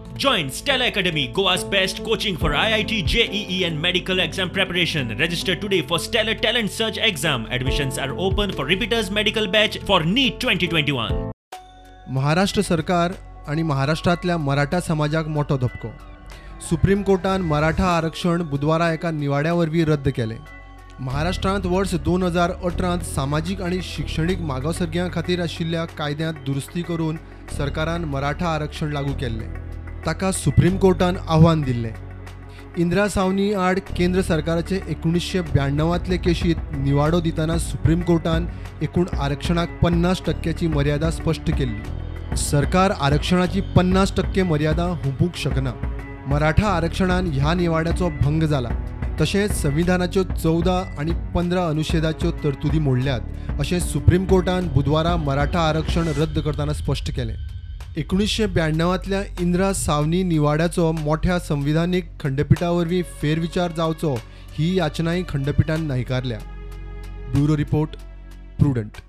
Join Stella Academy, Goa's best coaching for IIT, JEE and medical exam preparation. Register today for Stellar Talent Search exam. Admissions are open for repeaters medical batch for NEET 2021. Maharashtra सरकार आणि महाराष्ट्रातल्या मराठा समाजाक मोठो धपको. Supreme कोर्टान Maratha आरक्षण बुधवारा एका निवाड्यावरवी रद्द केले. महाराष्ट्रांत वर्ष 2018 सामाजिक आणि शैक्षणिक मागासवर्गीयां खातीर आशिल्ल्या कायद्यांत दुरुस्ती करून सरकारान मराठा आरक्षण लागू केल्ले. ताका सुप्रीम कोर्टान आव्हान दिल्लें. इंदिरा सावनी आड केंद्र सरकाराचे 1992तले केशीत निवाडो दिताना सुप्रीम कोर्टान एकूण आरक्षणाक 50% मर्यादा स्पष्ट केल्ली. सरकार आरक्षणाची 50% मर्यादा हुंपूंक शकना. मराठा आरक्षणान ह्या निवाड्याचो भंग जाला. तशेंच संविधानाच्यो 14 आणि 15 अनुच्छेदाच्यो तरतुदी मोडल्यात अशें सुप्रीम कोर्टान बुधवारा मराठा आरक्षण रद्द करताना स्पष्ट केलें. 1992तल्या इंदिरा सावनी निवाड्याचो मोठ्या संविधानीक खंडपीठावरवी फेरविचार जावचो ही याचनाय खंडपीठान न्हयकारल्या. Bureau report, prudent.